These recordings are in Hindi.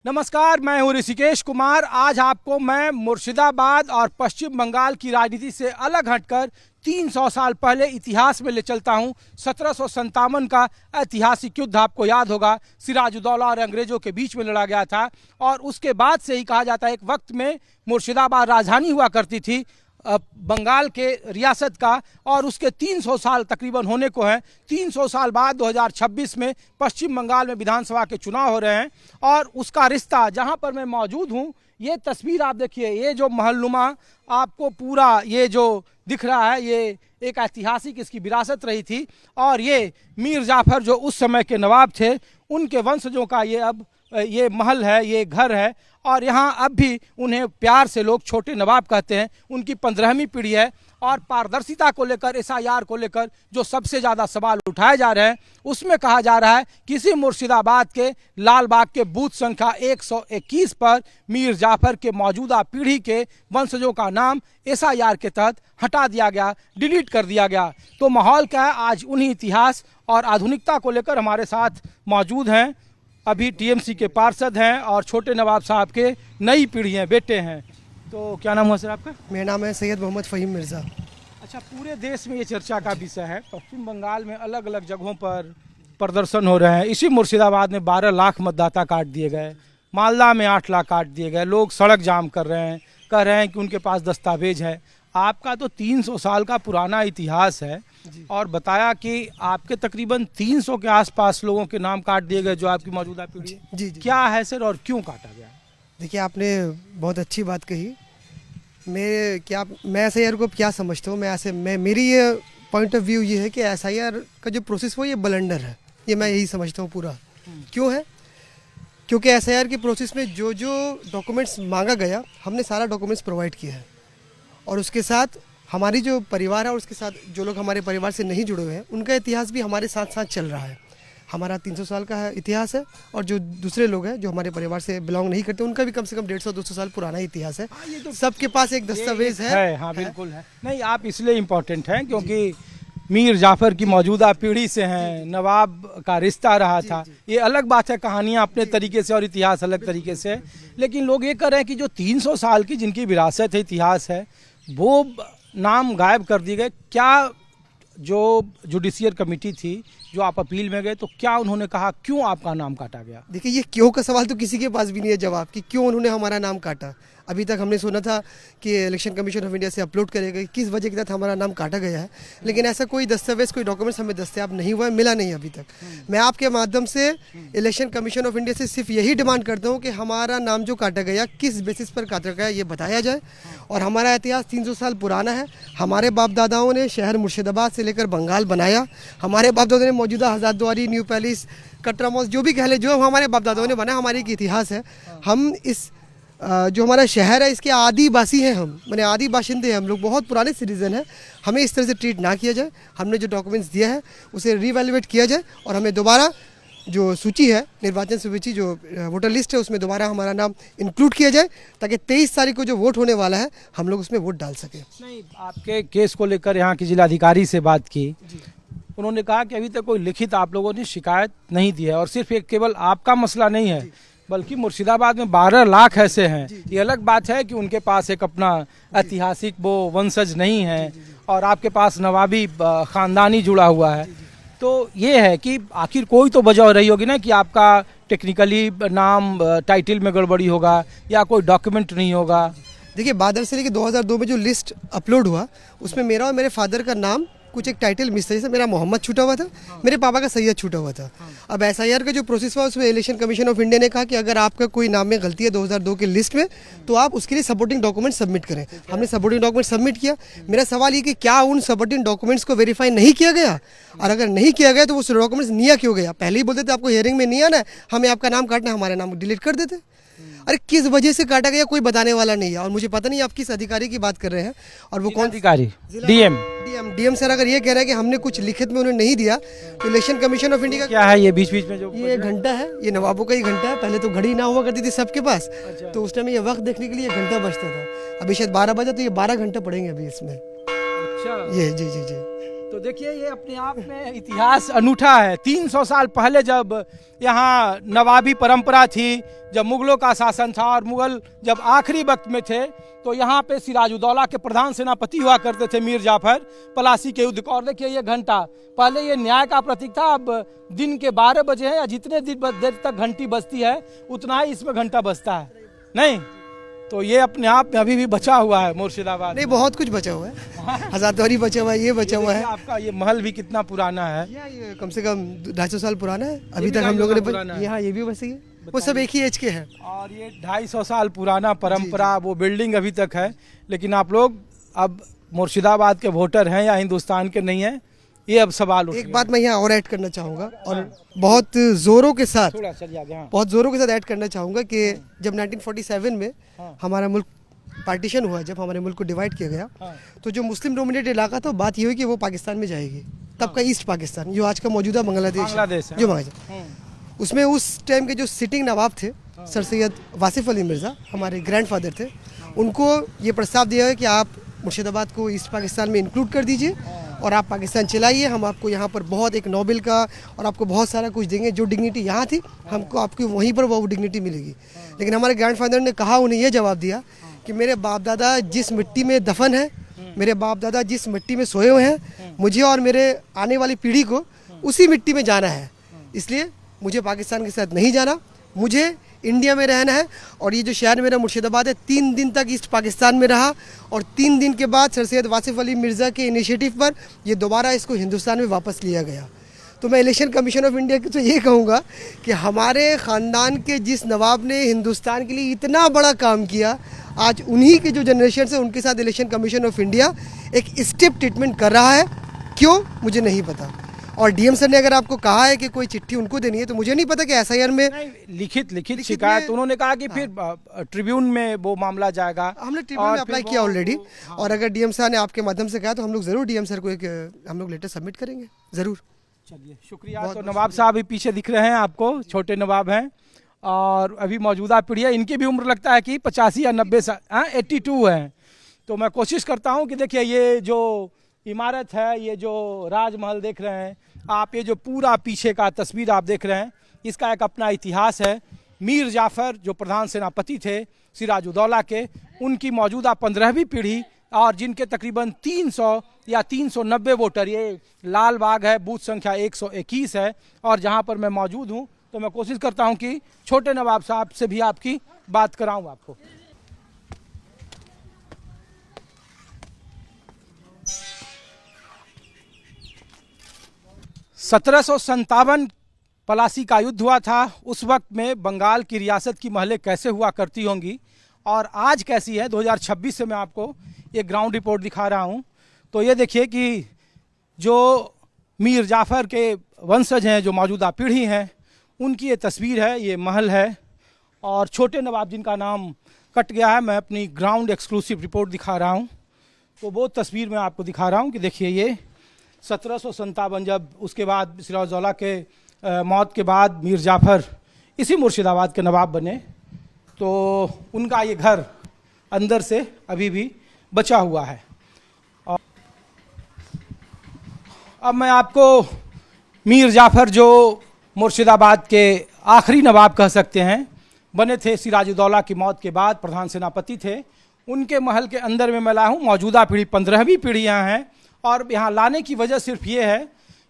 नमस्कार, मैं हूं ऋषिकेश कुमार। आज आपको मैं मुर्शिदाबाद और पश्चिम बंगाल की राजनीति से अलग हटकर 300 साल पहले इतिहास में ले चलता हूं। 1757 का ऐतिहासिक युद्ध आपको याद होगा, सिराजुद्दौला और अंग्रेजों के बीच में लड़ा गया था और उसके बाद से ही कहा जाता है एक वक्त में मुर्शिदाबाद राजधानी हुआ करती थी बंगाल के रियासत का, और उसके 300 साल तकरीबन होने को हैं। 300 साल बाद 2026 में पश्चिम बंगाल में विधानसभा के चुनाव हो रहे हैं और उसका रिश्ता जहां पर मैं मौजूद हूं, ये तस्वीर आप देखिए, ये जो महलनुमा आपको पूरा ये जो दिख रहा है, ये एक ऐतिहासिक इसकी विरासत रही थी और ये मीर जाफर जो उस समय के नवाब थे, उनके वंशजों का ये अब ये महल है, ये घर है और यहाँ अब भी उन्हें प्यार से लोग छोटे नवाब कहते हैं। उनकी 15वीं पीढ़ी है और पारदर्शिता को लेकर, एसआईआर को लेकर जो सबसे ज़्यादा सवाल उठाए जा रहे हैं, उसमें कहा जा रहा है किसी मुर्शिदाबाद के लालबाग के बूथ संख्या 121 पर मीर जाफर के मौजूदा पीढ़ी के वंशजों का नाम एसआईआर के तहत हटा दिया गया, डिलीट कर दिया गया। तो माहौल क्या है, आज उन्हीं इतिहास और आधुनिकता को लेकर हमारे साथ मौजूद हैं अभी टीएमसी के पार्षद हैं और छोटे नवाब साहब के नई पीढ़ी हैं, बेटे हैं। तो क्या नाम हुआ सर आपका? मेरा नाम है सैयद मोहम्मद फ़हीम मिर्ज़ा। अच्छा, पूरे देश में ये चर्चा का विषय है, पश्चिम बंगाल में अलग अलग जगहों पर प्रदर्शन हो रहे हैं। इसी मुर्शिदाबाद में 12 लाख मतदाता काट दिए गए, मालदा में 8 लाख काट दिए गए, लोग सड़क जाम कर रहे हैं, कह रहे हैं कि उनके पास दस्तावेज है। आपका तो 300 साल का पुराना इतिहास है और बताया कि आपके तकरीबन 300 के आसपास लोगों के नाम काट दिए गए जो आपकी मौजूदा पीढ़ी है। जी। क्या है सर और क्यों काटा गया? देखिए, आपने बहुत अच्छी बात कही। मैं एसआईआर को क्या समझता हूँ, मेरी ये पॉइंट ऑफ व्यू ये है कि एसआईआर का जो प्रोसेस वो ये ब्लंडर है, ये मैं यही समझता हूँ पूरा। क्यों है? क्योंकि एसआईआर के प्रोसेस में जो जो डॉक्यूमेंट्स मांगा गया, हमने सारा डॉक्यूमेंट्स प्रोवाइड किया है और उसके साथ हमारी जो परिवार है और उसके साथ जो लोग हमारे परिवार से नहीं जुड़े हुए हैं, उनका इतिहास भी हमारे साथ साथ चल रहा है। हमारा 300 साल का इतिहास है और जो दूसरे लोग हैं जो हमारे परिवार से बिलोंग नहीं करते, उनका भी कम से कम 150-200 साल पुराना इतिहास है। तो सबके पास एक दस्तावेज है। हाँ, बिल्कुल है। नहीं, आप इसलिए इम्पोर्टेंट हैं क्योंकि मीर जाफर की मौजूदा पीढ़ी से हैं, नवाब का रिश्ता रहा था। ये अलग बात है, कहानियाँ अपने तरीके से और इतिहास अलग तरीके से, लेकिन लोग ये कह रहे हैं कि जो 300 साल की जिनकी विरासत है, इतिहास है, वो नाम गायब कर दिए गए। क्या जो जुडिशियल कमेटी थी, जो आप अपील में गए, तो क्या उन्होंने कहा क्यों आपका नाम काटा गया? देखिए, ये क्यों का सवाल तो किसी के पास भी नहीं है जवाब कि क्यों उन्होंने हमारा नाम काटा। अभी तक हमने सुना था कि इलेक्शन कमीशन ऑफ इंडिया से अपलोड करेगा, किस वजह के तहत हमारा नाम काटा गया है, लेकिन ऐसा कोई दस्तावेज, कोई डॉक्यूमेंट्स हमें दस्तयाब नहीं हुआ है, मिला नहीं अभी तक। मैं आपके माध्यम से इलेक्शन कमीशन ऑफ इंडिया से सिर्फ यही डिमांड करता हूँ कि हमारा नाम जो काटा गया, किस बेसिस पर काटा गया, ये बताया जाए। और हमारा इतिहास 300 साल पुराना है। हमारे बाप दादाओं ने शहर मुर्शिदाबाद से लेकर बंगाल बनाया। हमारे बाप दादाओं ने मौजूदा Hazarduari, new palace, Katra moss, जो भी कह ले, जो हमारे बाप दादाओं ने बनाया, हमारी एक इतिहास है। हम इस जो हमारा शहर है, इसके आदिवासी हैं, हम माने आदि बाशिंदे हैं, हम लोग बहुत पुराने सिटीजन हैं। हमें इस तरह से ट्रीट ना किया जाए। हमने जो डॉक्यूमेंट्स दिया है उसे रीवैल्यूएट किया जाए और हमें दोबारा जो सूची है, निर्वाचन सूची, जो वोटर लिस्ट है, उसमें दोबारा हमारा नाम इंक्लूड किया जाए ताकि 23 तारीख को जो वोट होने वाला है, हम लोग उसमें वोट डाल सकें। नहीं, आपके केस को लेकर यहाँ की जिलाधिकारी से बात की, उन्होंने कहा कि अभी तक कोई लिखित आप लोगों ने शिकायत नहीं दी है और सिर्फ एक केवल आपका मसला नहीं है, बल्कि मुर्शिदाबाद में 12 लाख ऐसे हैं। ये अलग बात है कि उनके पास एक अपना ऐतिहासिक वो वंशज नहीं है और आपके पास नवाबी ख़ानदानी जुड़ा हुआ है। तो ये है कि आखिर कोई तो वजह रही होगी ना कि आपका टेक्निकली नाम टाइटल में गड़बड़ी होगा या कोई डॉक्यूमेंट नहीं होगा। देखिए, बादल से लेकर 2002 में जो लिस्ट अपलोड हुआ, उसमें मेरा और मेरे फादर का नाम कुछ एक टाइटल मिस था। जैसे मेरा मोहम्मद छूटा हुआ था, मेरे पापा का सैयद छूटा हुआ था। अब एसआईआर का जो प्रोसेस हुआ, उसमें इलेक्शन कमीशन ऑफ इंडिया ने कहा कि अगर आपका कोई नाम में गलती है 2002 के लिस्ट में, तो आप उसके लिए सपोर्टिंग डॉक्यूमेंट सबमिट करें। हमने सपोर्टिंग डॉक्यूमेंट सबमिट किया। मेरा सवाल ये कि क्या उन सपोर्टिंग डॉक्यूमेंट्स को वेरीफाई नहीं किया गया, और अगर नहीं किया गया तो वो डॉक्यूमेंट्स लिया क्यों गया? पहले ही बोलते थे आपको हियरिंग में नहीं आना है, हमें आपका नाम काटना है, हमारा नाम डिलीट कर देते। अरे किस वजह से काटा गया कोई बताने वाला नहीं है। और मुझे पता नहीं आप किस अधिकारी की बात कर रहे हैं और वो कौन अधिकारी? डीएम सर अगर ये कह रहा है कि हमने कुछ लिखित में उन्हें नहीं दिया, तो इलेक्शन कमीशन ऑफ इंडिया का क्या है ये बीच बीच में जो ये घंटा है, ये नवाबों का ही घंटा है। पहले तो घड़ी ना हुआ करती थी सबके पास। तो उस टाइम ये वक्त देखने के लिए घंटा बजता था। अभी शायद 12 बजे, तो ये 12 घंटे पड़ेंगे अभी इसमें। अच्छा, ये जी जी जी तो देखिए ये अपने आप में इतिहास अनूठा है। 300 साल पहले जब यहाँ नवाबी परंपरा थी, जब मुगलों का शासन था और मुगल जब आखिरी वक्त में थे, तो यहाँ पे सिराजुद्दौला के प्रधान सेनापति हुआ करते थे मीर जाफर पलासी के युद्ध का। और देखिए ये घंटा, पहले ये न्याय का प्रतीक था, अब दिन के 12 बजे है या जितने देर तक घंटी बजती है उतना ही इसमें घंटा बजता है, नहीं? तो ये अपने आप में अभी भी बचा हुआ है मुर्शिदाबाद। नहीं, बहुत कुछ बचा हुआ है। हजारदुआरी बचा हुआ है, ये बचा हुआ है। आपका ये महल भी कितना पुराना है? ये कम से कम 250 साल पुराना है। अभी तक हम लोगों ने यहाँ ये भी बस है, वो सब एक ही एज के हैं। और ये 250 साल पुराना परंपरा, वो बिल्डिंग अभी तक है। लेकिन आप लोग अब मुर्शिदाबाद के वोटर हैं या हिंदुस्तान के नहीं हैं, ये अब सवाल उठ एक बात मैं यहाँ और ऐड करना चाहूँगा, और बहुत जोरों के साथ ऐड करना चाहूँगा कि जब 1947 में हमारा मुल्क पार्टीशन हुआ, जब हमारे मुल्क को डिवाइड किया गया, तो जो मुस्लिम डोमिनेटेड इलाका था, बात ये हुई कि वो पाकिस्तान में जाएगी। तब का ईस्ट पाकिस्तान, जो आज का मौजूदा बांग्लादेश है, जो उसमें उस टाइम के जो सिटिंग नवाब थे सर सैयद वासिफ अली मिर्ज़ा, हमारे ग्रैंडफादर थे, उनको ये प्रस्ताव दिया है कि आप मुर्शिदाबाद को ईस्ट पाकिस्तान में इंक्लूड कर दीजिए और आप पाकिस्तान चलाइए। हम आपको यहाँ पर बहुत एक नोबेल का और आपको बहुत सारा कुछ देंगे। जो डिग्निटी यहाँ थी, हमको आपकी वहीं पर वो डिग्निटी मिलेगी। लेकिन हमारे ग्रैंडफादर ने कहा, उन्हें यह जवाब दिया कि मेरे बाप दादा जिस मिट्टी में दफन है, मेरे बाप दादा जिस मिट्टी में सोए हुए हैं, मुझे और मेरे आने वाली पीढ़ी को उसी मिट्टी में जाना है। इसलिए मुझे पाकिस्तान के साथ नहीं जाना, मुझे इंडिया में रहना है। और ये जो शहर मेरा मुर्शिदाबाद है, 3 दिन तक ईस्ट पाकिस्तान में रहा, और 3 दिन के बाद सर सैयद वासिफ अली मिर्ज़ा के इनिशिएटिव पर ये दोबारा इसको हिंदुस्तान में वापस लिया गया। तो मैं इलेक्शन कमीशन ऑफ इंडिया को तो ये कहूँगा कि हमारे ख़ानदान के जिस नवाब ने हिंदुस्तान के लिए इतना बड़ा काम किया, आज उन्हीं के जो जनरेशन है उनके साथ इलेक्शन कमीशन ऑफ इंडिया एक स्टेप ट्रीटमेंट कर रहा है। क्यों, मुझे नहीं पता। और डीएम सर ने अगर आपको कहा है कि कोई चिट्ठी उनको देनी है, तो मुझे नहीं पता कि एसआईआर में लिखित शिकायत उन्होंने कहा कि फिर ट्रिब्यून में वो मामला जाएगा। हमने ट्रिब्यून में अप्लाई किया ऑलरेडी, और अगर डीएम सर ने आपके माध्यम से कहा तो हम लोग जरूर डीएम सर को एक हम लोग लेटर सबमिट करेंगे, जरूर। चलिए, शुक्रिया। तो नवाब साहब भी पीछे दिख रहे हैं आपको, छोटे नवाब हैं और अभी मौजूदा पीढ़ी है, इनकी भी उम्र लगता है कि 85 या 90 साल, 82 है। तो मैं कोशिश करता हूँ कि देखिए ये जो इमारत है, ये जो राजमहल देख रहे हैं आप, ये जो पूरा पीछे का तस्वीर आप देख रहे हैं, इसका एक अपना इतिहास है। मीर जाफ़र जो प्रधान सेनापति थे सिराजुद्दौला के, उनकी मौजूदा 15वीं पीढ़ी, और जिनके तकरीबन 300 या 390 वोटर, ये लाल बाग है, बूथ संख्या 121 है, और जहाँ पर मैं मौजूद हूँ, तो मैं कोशिश करता हूँ कि छोटे नवाब साहब से भी आपकी बात कराऊँ आपको। 1757 पलासी का युद्ध हुआ था। उस वक्त में बंगाल की रियासत की महलें कैसे हुआ करती होंगी और आज कैसी है 2026 से मैं आपको ये ग्राउंड रिपोर्ट दिखा रहा हूँ। तो ये देखिए कि जो मीर जाफ़र के वंशज हैं, जो मौजूदा पीढ़ी हैं, उनकी ये तस्वीर है, ये महल है। और छोटे नवाब जिनका नाम कट गया है, मैं अपनी ग्राउंड एक्सक्लूसिव रिपोर्ट दिखा रहा हूँ। तो वो तस्वीर मैं आपको दिखा रहा हूँ कि देखिए ये 1757 जब उसके बाद सिराजुद्दौला के मौत के बाद मीर जाफ़र इसी मुर्शिदाबाद के नवाब बने, तो उनका ये घर अंदर से अभी भी बचा हुआ है। और अब मैं आपको मीर जाफ़र जो मुर्शिदाबाद के आखिरी नवाब कह सकते हैं, बने थे सिराजुद्दौला की मौत के बाद, प्रधान सेनापति थे, उनके महल के अंदर में मैं लाया हूँ। मौजूदा पीढ़ी 15वीं पीढ़ी यहाँ है। और यहाँ लाने की वजह सिर्फ ये है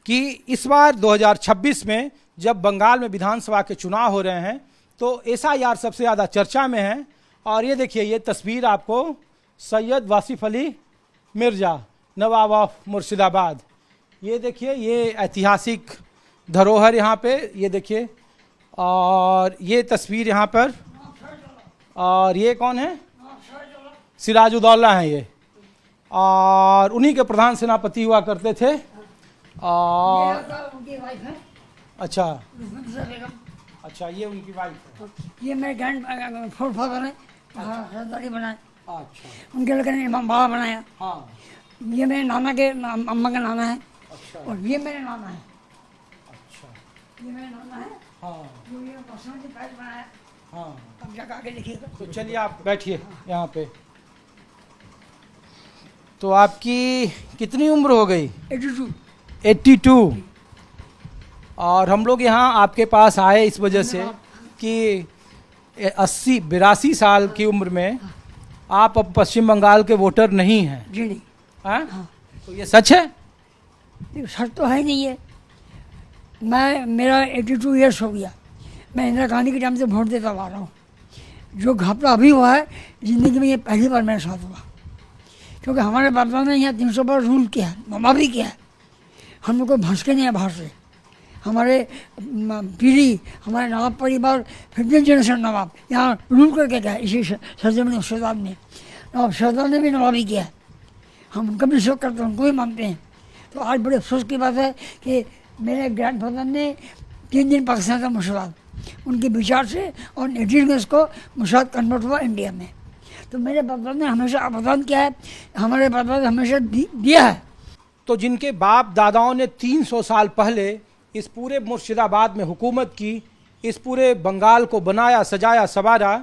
कि इस बार 2026 में जब बंगाल में विधानसभा के चुनाव हो रहे हैं, तो एसआईआर सबसे ज़्यादा चर्चा में है। और ये देखिए, ये तस्वीर आपको सैयद वासिफ अली मिर्ज़ा, नवाब ऑफ मुर्शिदाबाद, ये देखिए, ये ऐतिहासिक धरोहर यहाँ पे, ये देखिए। और ये तस्वीर यहाँ पर, और ये कौन है? सिराजुद्दौला हैं ये, और उन्हीं के प्रधान सेनापति हुआ करते थे। और अच्छा अच्छा, ये उनकी वाइफ है। ये मेरे ग्रैंड फादर है, सरदारी बनाए। अच्छा, उनके लड़के ने बाबा बनाया। हाँ, ये मेरे नाना के अम्मा का नाना है। अच्छा, और ये मेरे नाना है। अच्छा, ये मेरे नाना है, हाँ, जो ये पर्सनल फाइल बनाया। हाँ। अब जाकर आगे लिखिएगा। तो चलिए आप बैठिए यहाँ पे। तो आपकी कितनी उम्र हो गई? 82 82। और हम लोग यहाँ आपके पास आए इस वजह से कि 82 साल की उम्र में आप अब पश्चिम बंगाल के वोटर नहीं हैं। जी नहीं, हाँ? तो ये सच है? देखो सच तो है नहीं है। मेरा 82 ईयर्स हो गया, मैं इंदिरा गांधी के टाइम से वोट देता आ रहा हूँ। जो घपला अभी हुआ है ज़िंदगी में ये पहली बार मेरे साथ हुआ, क्योंकि हमारे बाप दादा ने यहाँ 300 बार रूल किया है, नवाबी किया है। हम लोग को भंसके नहीं है बाहर से। हमारे पीढ़ी, हमारे नवाब परिवार 15 जनरेशन नवाब यहाँ रूल करके गए इसी सरजमीन शहजाद में। नवाब शहजाद ने भी नवाबी किया है, हम उनका भी शौक करते हैं, उनको भी मानते हैं। तो आज बड़े अफसोस की बात है कि मेरे ग्रैंडफादर ने 3 दिन पाकिस्तान का मुसलमान, उनके विचार से और 18 अगस्त को मुसलमान कन्वर्ट हुआ इंडिया में। तो मेरे बाप दादा ने हमेशा आबदान किया है, हमारे बाप दादा हमेशा दिया है। तो जिनके बाप दादाओं ने 300 साल पहले इस पूरे मुर्शिदाबाद में हुकूमत की, इस पूरे बंगाल को बनाया, सजाया, संवारा,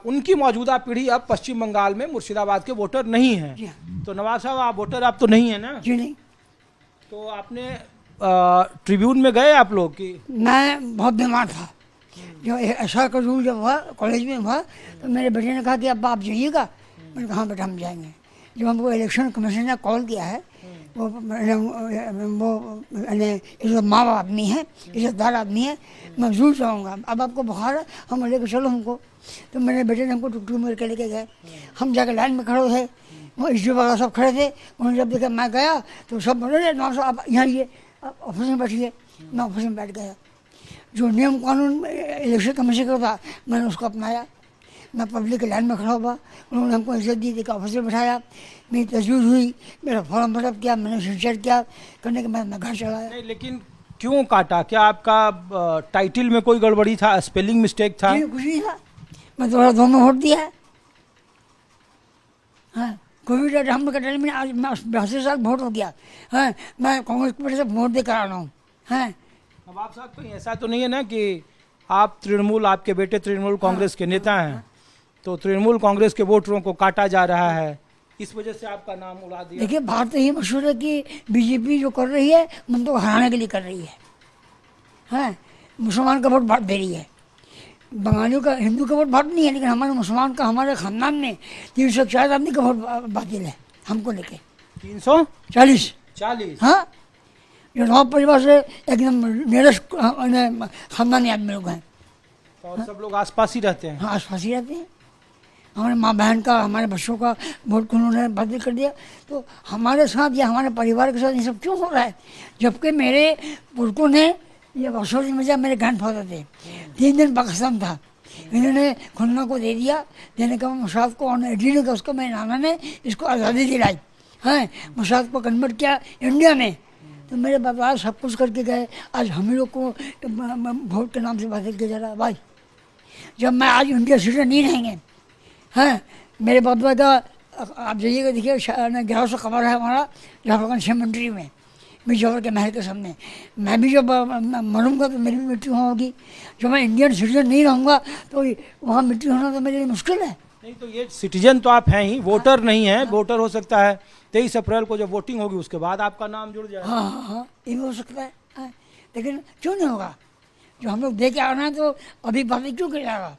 उनकी मौजूदा पीढ़ी अब पश्चिम बंगाल में मुर्शिदाबाद के वोटर नहीं हैं। तो नवाब साहब, आप वोटर आप तो नहीं है ना? जी नहीं। तो आपने ट्रिब्यून में गए आप लोग की? मैं बहुत बीमार था, जो ऐसा का रूल जब हुआ कॉलेज में हुआ तो मेरे बेटे ने कहा कि अब आप जाइएगा। मैंने कहा हाँ बेटा हम जाएंगे। जो हमको इलेक्शन कमीशन ने कॉल किया है, वो माँ बाप आदमी है, इज्जतदार आदमी है, मैं जरूर जाऊँगा। अब आपको बुखार है, हम लेकर चलो हमको। तो मेरे बेटे ने हमको टुकटुक में के लेके गए। हम जाकर लाइन में खड़े थे, वो इस वाला सब खड़े थे। उन्होंने जब देखा मैं गया तो सब बोले नवाब साहब आप यहाँ आइए, आप ऑफिस में बैठिए। मैं ऑफिस में बैठ गया। जो नियम कानून इलेक्शन कमीशन का था मैंने उसको अपनाया। मैं पब्लिक के लाइन में खड़ा हुआ, उन्होंने हमको इज्जत दी, देखा ऑफिस में बैठाया, मेरी तस्वीर हुई, मेरा फॉर्म फिलअप किया, मैंने सिग्नेचर किया, करने के बाद मैं घर चला आया। नहीं, लेकिन क्यों काटा? क्या आपका टाइटल में कोई गड़बड़ी था, स्पेलिंग मिस्टेक था? कुछ नहीं था, मैं तो 2 में वोट दिया है। हाँ, कोविड हम लोग का टाइम में आज 82 साल वोट हो गया। हाँ, मैं कांग्रेस पार्टी से वोट देकर आ रहा हूँ। हाँ, नवाब साहब कहीं ऐसा तो नहीं है ना कि आप तृणमूल, आपके बेटे तृणमूल कांग्रेस के नेता हैं, तो तृणमूल कांग्रेस के वोटरों को काटा जा रहा है, इस वजह से आपका नाम उड़ा दिया? देखिए बात तो ये मशहूर है कि बीजेपी जो कर रही है मन तो हराने के लिए कर रही है। हाँ, मुसलमान का वोट बांट दे रही है। बंगालियों का, हिंदू का वोट बांट नहीं है, लेकिन हमारे मुसलमान का, हमारे खानदान में 340 आदमी का वोट बातिल है हमको लेके। 340? हाँ, जो नवाब परिवार से एकदम निरस्त खानदानी आदमी लोग हैं। तो सब लोग आसपास ही रहते हैं? हाँ, आसपास ही रहते हैं। हमारे माँ बहन का, हमारे बच्चों का वोट उन्होंने बातिल कर दिया। तो हमारे साथ या हमारे परिवार के साथ ये सब क्यों हो रहा है? जबकि मेरे पुरखों ने, ये बसोरी मजा मेरे ग्रैंडफादर थे, 3 दिन पाकिस्तान था, इन्होंने खुलना को दे दिया, देने का मुशाद को और 18 अगस्त को मेरे नाना ने इसको आज़ादी दिलाई। हाँ, मुशाद को कन्वर्ट किया इंडिया में। तो मेरे बाबा सब कुछ करके गए, आज हम लोग को वोट के नाम से बातिल किया जा रहा है। भाई जब मैं आज इंडिया सिटीजन नहीं रहेंगे। हाँ, मेरे बाबा का आप जाइएगा देखिए 1100 कबर है हमारा जाफरगंज सेमेंट्री में, मीर जफर के महल के सामने। मैं भी जब मरूंगा तो मेरी भी मिट्टी वहाँ होगी। जब मैं इंडियन सिटीजन नहीं रहूँगा तो वहाँ मिट्टी होना तो मेरे लिए मुश्किल है। नहीं, तो ये सिटीजन तो आप हैं ही, वोटर नहीं है। वोटर हो सकता है 23 अप्रैल को जब वोटिंग होगी उसके बाद आपका नाम जुड़ जाए। हाँ हाँ हाँ, ये भी हो सकता है। हाँ, लेकिन क्यों नहीं होगा? जो हम लोग दे के आना है तो अभी बातें क्यों किया जाएगा?